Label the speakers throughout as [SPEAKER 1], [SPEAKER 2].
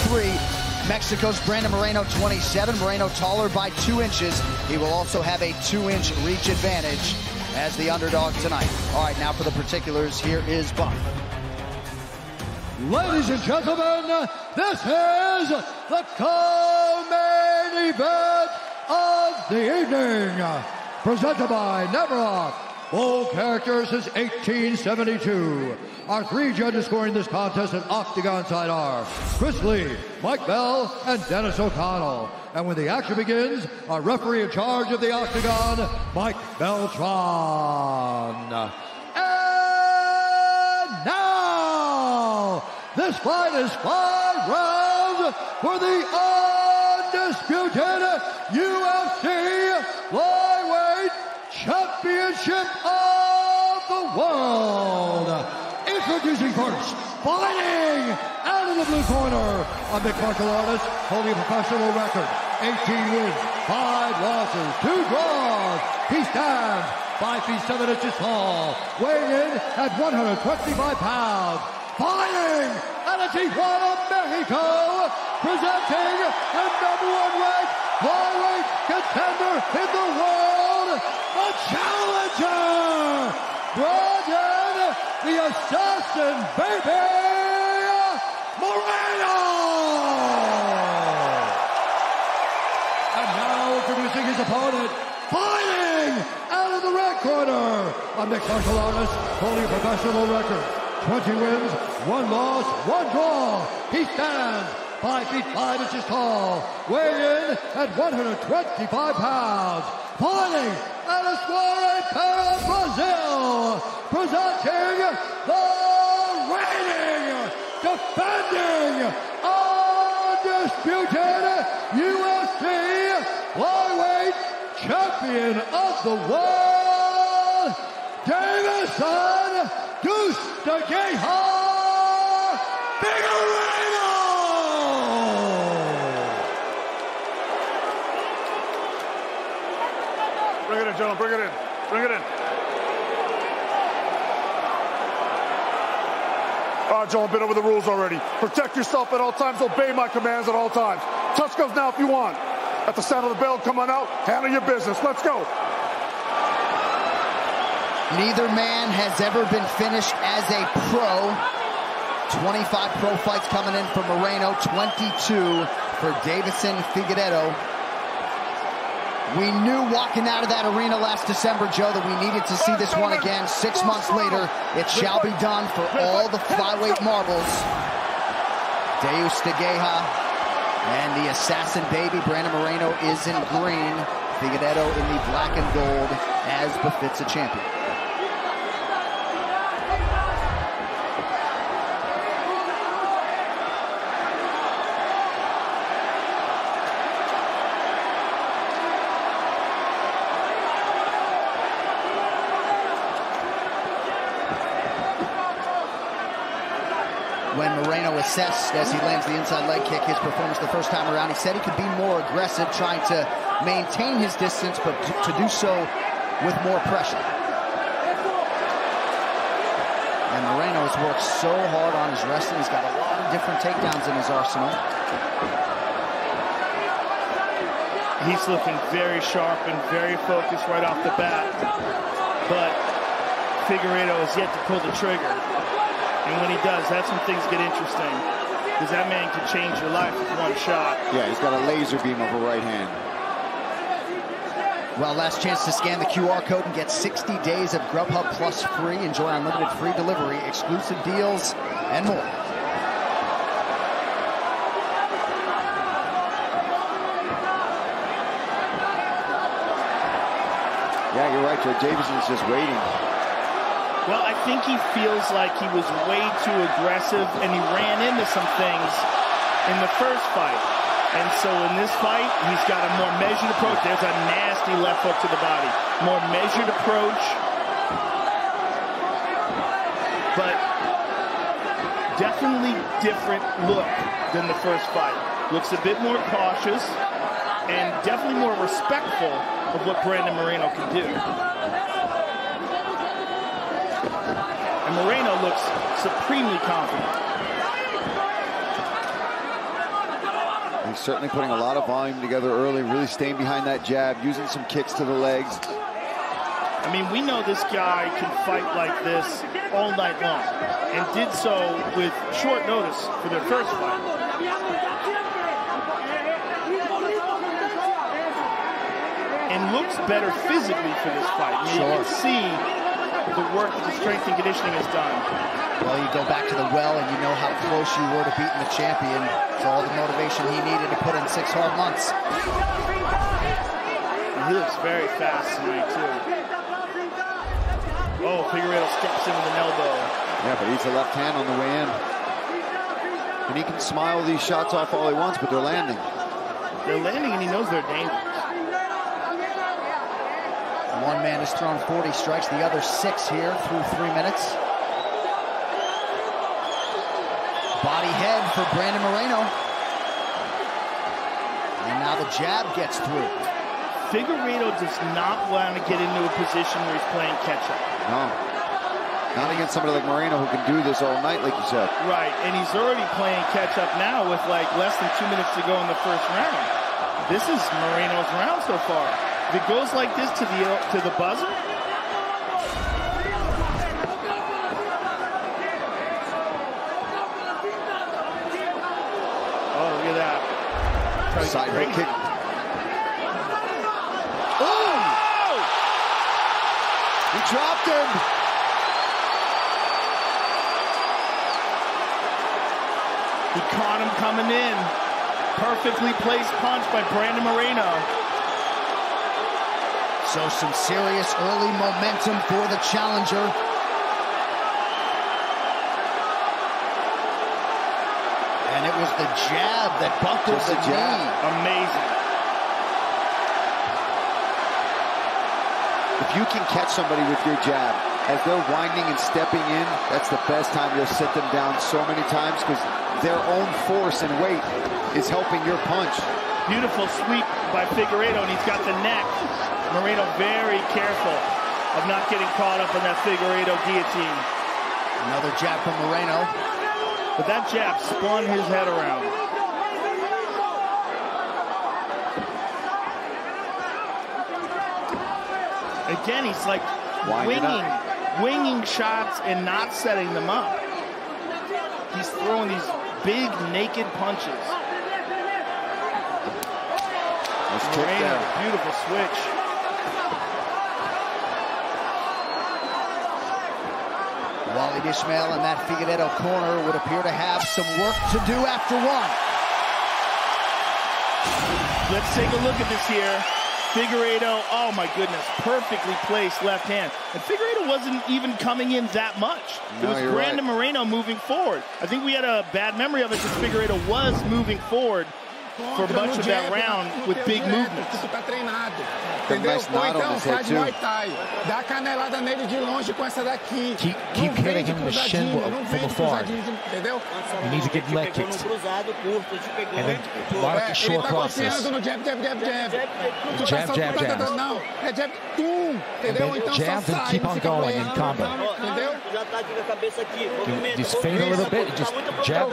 [SPEAKER 1] 23. Mexico's Brandon Moreno, 27. Moreno taller by 2 inches. He will also have a 2-inch reach advantage as the underdog tonight. All right, now for the particulars, here is Buck.
[SPEAKER 2] Ladies and gentlemen, this is the co-main event of the evening. Presented by Neveroff. Bold characters since 1872. Our 3 judges scoring this contest at Octagon side are Chris Lee, Mike Bell, and Dennis O'Connell. And when the action begins, our referee in charge of the Octagon, Mike Beltran. And now, this fight is 5 rounds for the undisputed UFC Flyweight Championship of the World. Introducing first, fighting out of the blue corner, a mixed martial artist holding a professional record, 18 wins, 5 losses, 2 draws. He stands 5 feet 7 inches tall, weighing in at 125 pounds. Fighting out of Tijuana, Mexico, presenting the #1 ranked flyweight contender in the world, a challenger, Brandon the Assassin Baby Moreno! And now introducing his opponent, fighting out of the red corner, a mixed martial artist holding a professional record, 20 wins, 1 loss, 1 draw. He stands 5 feet 5 inches tall, weighing in at 125 pounds. Fighting out of Figueiredo, Brazil, presenting the reigning, defending, undisputed UFC Flyweight Champion of the World, Davison Deuce de Guerra Figueiredo!
[SPEAKER 3] Bring it in, gentlemen, bring it in. Bring it in. All right, gentlemen, been over the rules already. Protect yourself at all times. Obey my commands at all times. Touch goes now if you want. At the sound of the bell, come on out. Handle your business. Let's go.
[SPEAKER 1] Neither man has ever been finished as a pro. 25 pro fights coming in for Moreno, 22 for Davison Figueiredo. We knew walking out of that arena last December, Joe, that we needed to see this one again. 6 months later, it shall be done for all the flyweight marbles. Deus de Guerra and the Assassin Baby, Brandon Moreno, is in green. Figueiredo in the black and gold, as befits a champion. When Moreno assessed as he lands the inside leg kick, his performance the first time around, he said he could be more aggressive, trying to maintain his distance, but to do so with more pressure. And Moreno has worked so hard on his wrestling. He's got a lot of different takedowns in his arsenal.
[SPEAKER 4] He's looking very sharp and very focused right off the bat. But Figueiredo has yet to pull the trigger. And when he does, that's when things get interesting. Because that man can change your life with 1 shot.
[SPEAKER 5] Yeah, he's got a laser beam of a right hand.
[SPEAKER 1] Well, last chance to scan the QR code and get 60 days of Grubhub Plus free. Enjoy unlimited free delivery, exclusive deals, and more.
[SPEAKER 5] Yeah, you're right, Joe. Davison's just waiting.
[SPEAKER 4] Well, I think he feels like he was way too aggressive, and he ran into some things in the first fight. And so in this fight, he's got a more measured approach. There's a nasty left hook to the body. More measured approach. But definitely different look than the first fight. Looks a bit more cautious and definitely more respectful of what Brandon Moreno can do. And Moreno looks supremely confident.
[SPEAKER 5] He's certainly putting a lot of volume together early, really staying behind that jab, using some kicks to the legs.
[SPEAKER 4] I mean, we know this guy can fight like this all night long, and did so with short notice for their first fight. And looks better physically for this fight. I mean, you can see the work that the strength and conditioning has done.
[SPEAKER 1] Well, you go back to the well and you know how close you were to beating the champion. It's all the motivation he needed to put in 6 hard months.
[SPEAKER 4] He looks very fast tonight, too. Oh, Figueiredo steps in with an elbow.
[SPEAKER 5] Yeah, but he's a left hand on the way in. And he can smile these shots off all he wants, but they're landing.
[SPEAKER 4] They're landing, and he knows they're dangerous.
[SPEAKER 1] One man has thrown 40 strikes, the other 6 here through 3 minutes. Body head for Brandon Moreno. And now the jab gets through.
[SPEAKER 4] Figueiredo does not want to get into a position where he's playing catch-up.
[SPEAKER 5] No. Not against somebody like Moreno who can do this all night, like you said.
[SPEAKER 4] Right, and he's already playing catch-up now with like less than 2 minutes to go in the first round. This is Moreno's round so far. If it goes like this to the buzzer, oh, look at that.
[SPEAKER 5] Side hook kick.
[SPEAKER 4] Oh!
[SPEAKER 5] He dropped him.
[SPEAKER 4] He caught him coming in. Perfectly placed punch by Brandon Moreno.
[SPEAKER 1] So some serious early momentum for the challenger. And it was the jab that buckled the knee.
[SPEAKER 4] Amazing.
[SPEAKER 5] If you can catch somebody with your jab, as they're winding and stepping in, that's the best time you'll sit them down so many times because their own force and weight is helping your punch.
[SPEAKER 4] Beautiful sweep by Figueiredo, and he's got the neck. Moreno very careful of not getting caught up in that Figueiredo guillotine.
[SPEAKER 1] Another jab from Moreno.
[SPEAKER 4] But that jab spun his head around. Again, he's like winging shots and not setting them up. He's throwing these big naked punches. Moreno, beautiful switch.
[SPEAKER 1] Wally Ishmael in that Figueiredo corner would appear to have some work to do after 1.
[SPEAKER 4] Let's take a look at this here. Figueiredo, oh my goodness, perfectly placed left hand. And Figueiredo wasn't even coming in that much. It was Brandon Moreno moving forward. I think we had a bad memory of it because Figueiredo was moving forward for much of that round with big movements.
[SPEAKER 5] Entendeu? Ou então
[SPEAKER 6] faz Muay Thai. Dá canelada nele de longe com essa daqui.
[SPEAKER 2] Keep hitting him in the shin from afar.
[SPEAKER 6] Entendeu?
[SPEAKER 2] You need to get leg kicks. And then a lot of short crosses.
[SPEAKER 6] No jab, jab, jab, jab.
[SPEAKER 2] Jab, jab, jab.
[SPEAKER 6] Não, é jab, tum. Entendeu?
[SPEAKER 2] And then jab and keep on going in combo.
[SPEAKER 6] Entendeu?
[SPEAKER 2] You just fade a little bit, just jab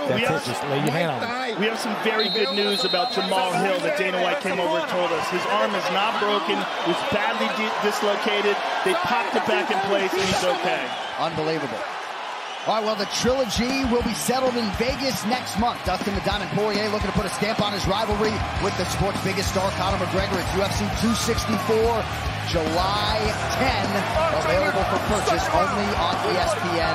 [SPEAKER 2] and that's it, just lay your hand on him.
[SPEAKER 4] We have some very good news about Jamal Hill that Dana White came over and told us. His arm is not broken, was badly dislocated. They popped it back in place and he's okay.
[SPEAKER 1] Unbelievable. All right, well, the trilogy will be settled in Vegas next month. Dustin the Diamond Poirier looking to put a stamp on his rivalry with the sport's biggest star, Conor McGregor. It's UFC 264, July 10, available for purchase only on ESPN+.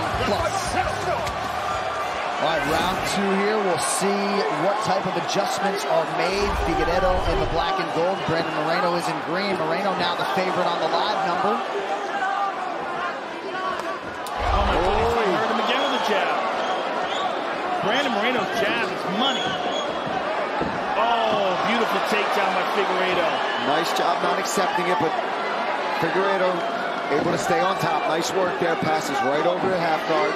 [SPEAKER 1] All right, round 2 here. We'll see what type of adjustments are made. Figueiredo in the black and gold. Brandon Moreno is in green. Moreno now the favorite on the live number.
[SPEAKER 4] Oh my goodness, he hurt him again with a jab. Brandon Moreno's jab is money. Oh, beautiful takedown by Figueiredo.
[SPEAKER 5] Nice job not accepting it, but Figueiredo able to stay on top. Nice work there. Passes right over the half guard.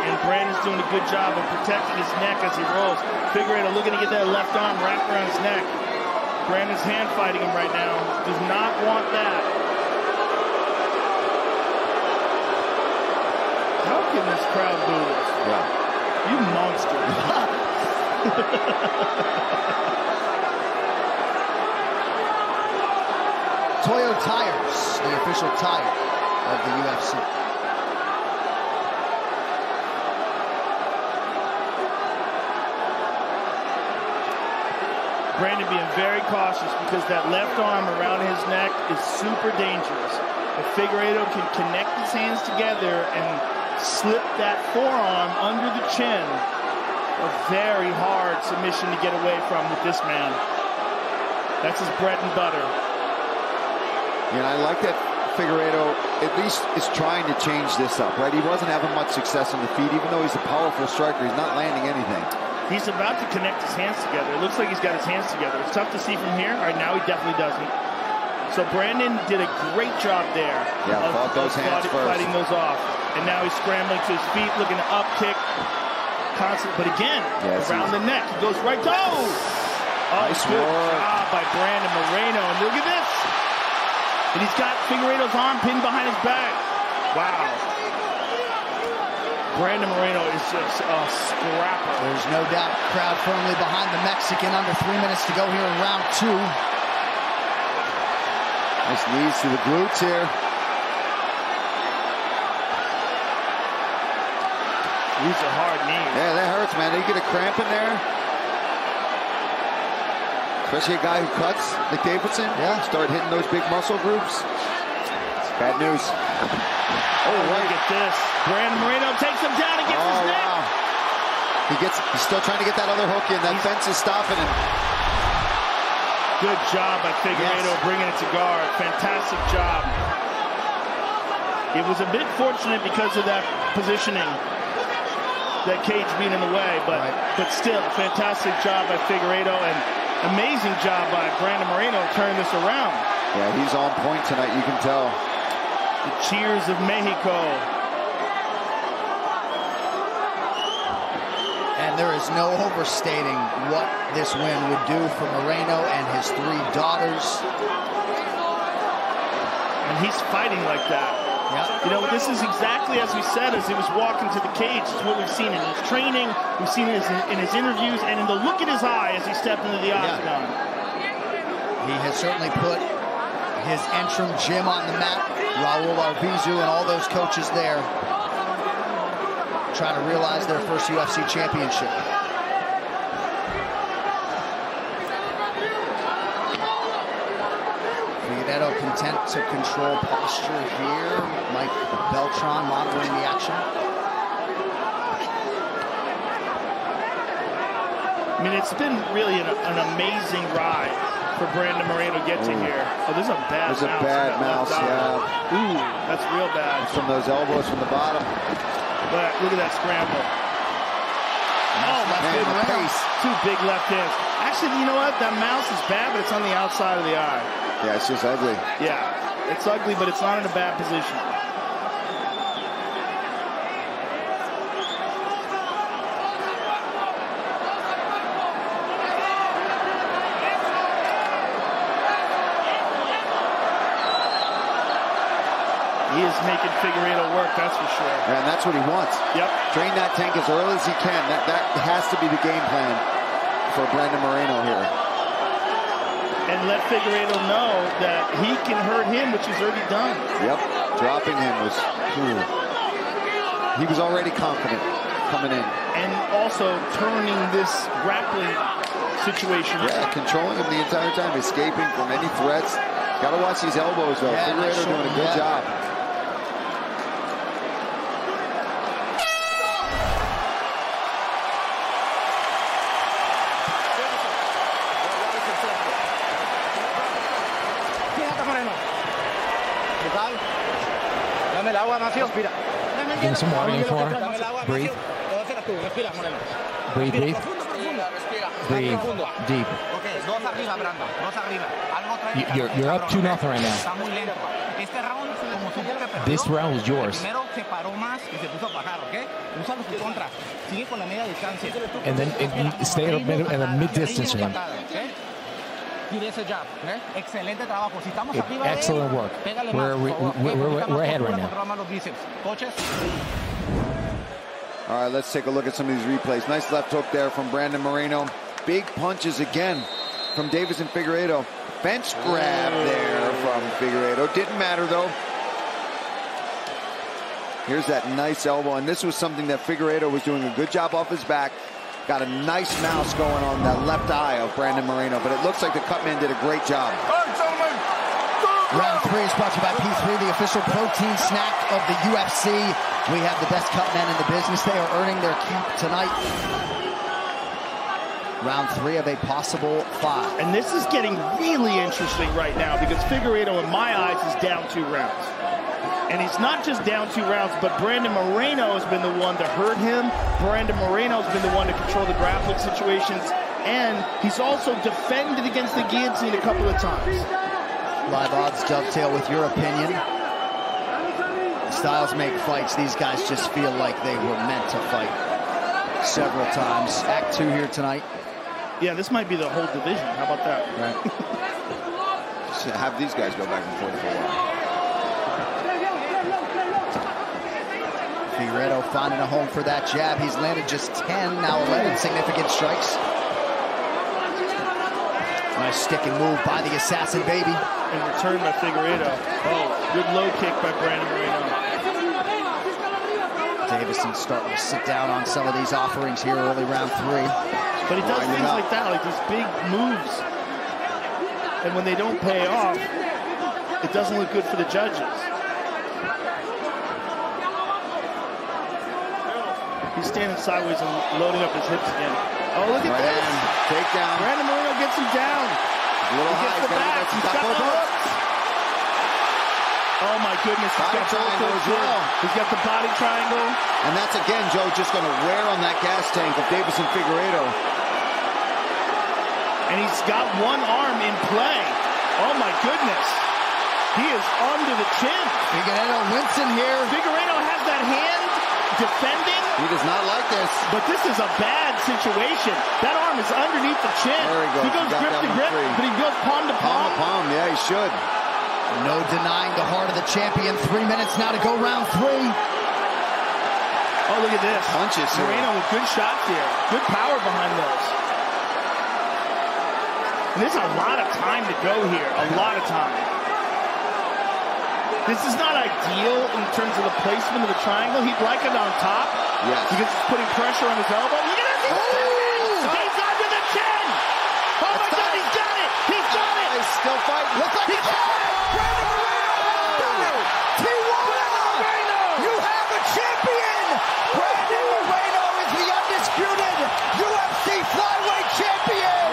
[SPEAKER 4] And Brandon's doing a good job of protecting his neck as he rolls. Figueiredo looking to get that left arm wrapped around his neck. Brandon's hand fighting him right now. Does not want that. How can this crowd boo this?
[SPEAKER 5] Yeah.
[SPEAKER 4] afterwards.
[SPEAKER 1] Toyo Tires, the official tire of the UFC.
[SPEAKER 4] Brandon being very cautious because that left arm around his neck is super dangerous. If Figueiredo can connect his hands together and slip that forearm under the chin, a very hard submission to get away from with this man. That's his bread and butter.
[SPEAKER 5] And I like that Figueiredo at least is trying to change this up, right? He wasn't having much success on the feet, even though he's a powerful striker. He's not landing anything.
[SPEAKER 4] He's about to connect his hands together. It looks like he's got his hands together. It's tough to see from here. All right, now he definitely doesn't. So Brandon did a great job there
[SPEAKER 5] of those hands
[SPEAKER 4] fighting those off. And now he's scrambling to his feet, looking to up kick. Constant, but again, around the neck. He goes right to
[SPEAKER 5] nice
[SPEAKER 4] good
[SPEAKER 5] work.
[SPEAKER 4] job by Brandon Moreno. And look at this. And he's got Figueiredo's arm pinned behind his back. Wow. Brandon Moreno is just a scrapper.
[SPEAKER 1] There's no doubt crowd firmly behind the Mexican. Under 3 minutes to go here in round 2.
[SPEAKER 5] Nice knees to the glutes here.
[SPEAKER 4] These are hard knees.
[SPEAKER 5] Yeah, that hurts, man. They get a cramp in there. Especially a guy who cuts like Davidson.
[SPEAKER 1] Yeah.
[SPEAKER 5] Start hitting those big muscle groups. Bad news.
[SPEAKER 4] Oh, look at this. Brandon Moreno takes him down and gets his neck.
[SPEAKER 5] Wow. He's still trying to get that other hook in. That fence is stopping him.
[SPEAKER 4] Good job by Figueiredo bringing it to guard. Fantastic job. It was a bit fortunate because of that positioning, that cage being in the way, but still, fantastic job by Figueiredo and amazing job by Brandon Moreno turning this around.
[SPEAKER 5] Yeah, he's on point tonight, you can tell.
[SPEAKER 4] The cheers of Mexico.
[SPEAKER 1] And there is no overstating what this win would do for Moreno and his 3 daughters.
[SPEAKER 4] And he's fighting like that.
[SPEAKER 1] Yep.
[SPEAKER 4] You know, this is exactly as we said as he was walking to the cage. It's what we've seen in his training, we've seen it in his interviews, and in the look in his eye as he stepped into the octagon.
[SPEAKER 1] He has certainly put his interim gym on the map. Raul Arvizu and all those coaches there trying to realize their first UFC championship. Figueiredo content to control posture here. Mike Beltran monitoring the action.
[SPEAKER 4] I mean, it's been really an amazing ride for Brandon Moreno to get to here. Oh, this is a bad mouse.
[SPEAKER 5] There's a bad mouse, yeah.
[SPEAKER 4] Ooh, that's real bad.
[SPEAKER 5] From those elbows from the bottom.
[SPEAKER 4] But look at that scramble.
[SPEAKER 5] Man, the pace.
[SPEAKER 4] 2 big left hands. Actually, you know what? That mouse is bad, but it's on the outside of the eye.
[SPEAKER 5] Yeah, it's just ugly.
[SPEAKER 4] Yeah, it's ugly, but it's not in a bad position. He is making Figueiredo work, that's for sure.
[SPEAKER 5] And that's what he wants.
[SPEAKER 4] Yep.
[SPEAKER 5] Drain that tank as early as he can. That has to be the game plan for Brandon Moreno here.
[SPEAKER 4] And let Figueiredo know that he can hurt him, which he's already done.
[SPEAKER 5] Yep. Dropping him was... He was already confident coming in.
[SPEAKER 4] And also turning this grappling situation.
[SPEAKER 5] Yeah, controlling him the entire time, escaping from any threats. Got to watch these elbows, though.
[SPEAKER 1] Yeah,
[SPEAKER 5] Figueiredo doing a good job.
[SPEAKER 6] Dame el agua, Mafio. Respira.
[SPEAKER 7] Give him some water in for her. Breathe. Breathe, breathe. Breathe deep. You're up 2-0 right now. This round was yours. And then stay at a mid-distance for him. Excellent work. We're ahead right now.
[SPEAKER 5] All right, let's take a look at some of these replays. Nice left hook there from Brandon Moreno. Big punches again from Deiveson Figueiredo. Fence grab there from Figueiredo. Didn't matter, though. Here's that nice elbow, and this was something that Figueiredo was doing a good job off his back. Got a nice mouse going on that left eye of Brandon Moreno, but it looks like the Cutman did a great job.
[SPEAKER 1] Round 3 is brought to you by P3, the official protein snack of the UFC. We have the best cut men in the business. They are earning their keep tonight. Round 3 of a possible 5.
[SPEAKER 4] And this is getting really interesting right now because Figueiredo, in my eyes, is down 2 rounds. And he's not just down 2 rounds, but Brandon Moreno has been the one to hurt him. Brandon Moreno has been the one to control the grappling situations. And he's also defended against the guillotine a couple of times.
[SPEAKER 1] Live odds dovetail with your opinion. Styles make fights. These guys just feel like they were meant to fight several times. Act 2 here tonight.
[SPEAKER 4] Yeah, this might be the whole division. How about that?
[SPEAKER 5] Right. Just have these guys go back and forth for a while.
[SPEAKER 1] Figueiredo finding a home for that jab. He's landed just 10, now 11 significant strikes. Nice sticking move by the assassin, baby.
[SPEAKER 4] In return by Figueiredo. Oh, good low kick by Brandon Moreno.
[SPEAKER 1] Deiveson starting to sit down on some of these offerings here early round 3.
[SPEAKER 4] But he does things like that, like these big moves. And when they don't pay off, it doesn't look good for the judges. He's standing sideways and loading up his hips again. Oh, look at this.
[SPEAKER 5] Takedown.
[SPEAKER 4] Brandon Moreno gets him down.
[SPEAKER 5] A little high.
[SPEAKER 4] Gets the back. He's got the hooks. Oh, my goodness. He's got triangle as well. He's got the body triangle.
[SPEAKER 5] And that's, again, Joe, just going to wear on that gas tank of Deiveson Figueiredo.
[SPEAKER 4] And he's got one arm in play. Oh, my goodness. He is under the chin.
[SPEAKER 1] Figueiredo wincing here.
[SPEAKER 4] Figueiredo has that hand defending.
[SPEAKER 5] He does not like this.
[SPEAKER 4] But this is a bad situation. That arm is underneath the chin.
[SPEAKER 5] There he goes.
[SPEAKER 4] He goes grip to grip, but he goes palm to palm.
[SPEAKER 5] Palm to palm, yeah, he should.
[SPEAKER 1] No denying the heart of the champion. 3 minutes now to go round 3.
[SPEAKER 4] Oh, look at this.
[SPEAKER 5] Punches here.
[SPEAKER 4] Moreno with good shots here. Good power behind those. And there's a lot of time to go here. A lot of time. This is not ideal in terms of the placement of the triangle. He'd like it on top.
[SPEAKER 5] Yes.
[SPEAKER 4] Because it's putting pressure on his elbow. Look at this. He's under the chin. Oh, my God, he's got it. He's got it.
[SPEAKER 5] He's still fighting.
[SPEAKER 1] Looks like he's got it. Brandon Moreno. Tijuana. You have a champion. Brandon Moreno is the undisputed UFC flyweight champion.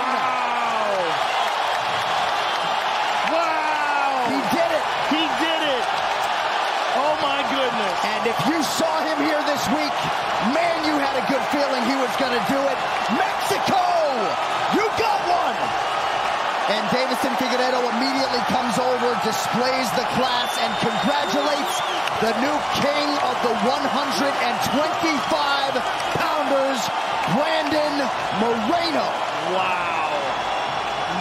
[SPEAKER 4] Wow.
[SPEAKER 1] He did it.
[SPEAKER 4] He did it. Oh, my goodness.
[SPEAKER 1] And if you saw him here this week, man, you had a good feeling he was going to do it. Mexico, you got one. And Deiveson Figueiredo immediately comes over, displays the class, and congratulates the new king of the 125-pounders, Brandon Moreno.
[SPEAKER 4] Wow.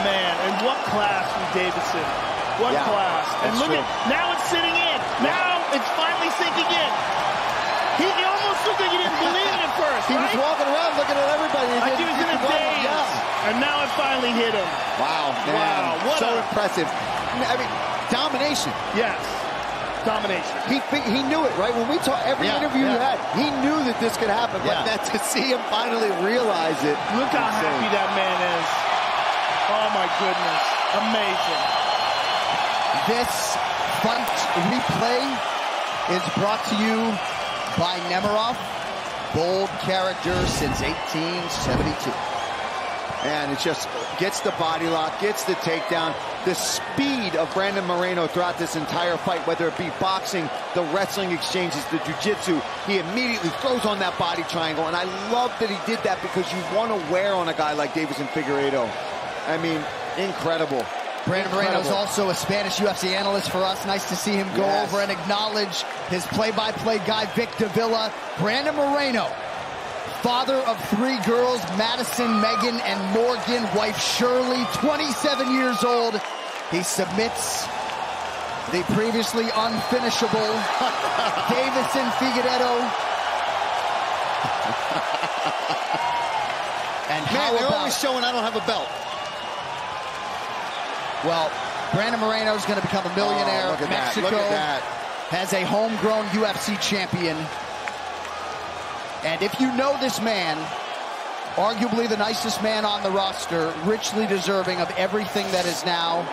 [SPEAKER 4] Man, and what class from Deiveson. What class. And look at, now it's sitting in. Now it's finally sinking in. He almost looked like he didn't believe it at first,
[SPEAKER 5] He was walking around looking at everybody.
[SPEAKER 4] Like he was in a daze. And now it finally hit him.
[SPEAKER 5] Wow, man.
[SPEAKER 4] Wow, what
[SPEAKER 5] so impressive. I mean, domination.
[SPEAKER 4] Yes. Domination.
[SPEAKER 5] He knew it, right? When we talk, every interview he had, he knew that this could happen. But that to see him finally realize it.
[SPEAKER 4] Look how happy that man is. Oh, my goodness. Amazing.
[SPEAKER 1] This fight replay is brought to you by Nemiroff. Bold character since 1872.
[SPEAKER 5] And it just gets the body lock, gets the takedown. The speed of Brandon Moreno throughout this entire fight, whether it be boxing, the wrestling exchanges, the jiu-jitsu, he immediately throws on that body triangle. And I love that he did that because you want to wear on a guy like Deiveson Figueiredo. I mean, incredible.
[SPEAKER 1] Brandon Moreno is also a Spanish UFC analyst for us. Nice to see him go over and acknowledge his play-by-play guy, Vic Davila. Brandon Moreno, father of 3 girls, Madison, Megan, and Morgan, wife Shirley, 27 years old. He submits the previously unfinishable Deiveson Figueiredo. And
[SPEAKER 5] Man, they're always showing I don't have a belt.
[SPEAKER 1] Well, Brandon Moreno is going to become a millionaire.
[SPEAKER 5] Oh, look at
[SPEAKER 1] Mexico
[SPEAKER 5] that. Look at that.
[SPEAKER 1] has a homegrown UFC champion. And if you know this man, arguably the nicest man on the roster, richly deserving of everything that is now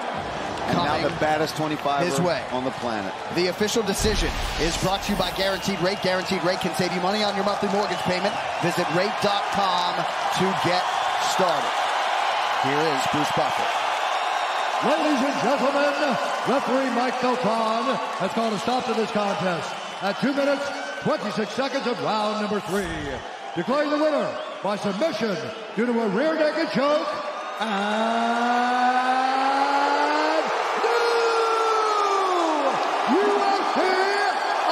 [SPEAKER 1] coming
[SPEAKER 5] now the baddest 25
[SPEAKER 1] his way
[SPEAKER 5] on the planet.
[SPEAKER 1] The official decision is brought to you by Guaranteed Rate. Guaranteed Rate can save you money on your monthly mortgage payment. Visit rate.com to get started. Here is Bruce Buffer.
[SPEAKER 2] Ladies and gentlemen, referee Mike Felton has called a stop to this contest at 2 minutes, 26 seconds of round number 3. Declaring the winner by submission due to a rear naked choke and new UFC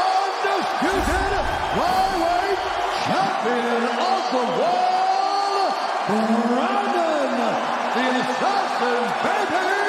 [SPEAKER 2] undisputed flyweight champion of the world, Brandon the Assassin, baby!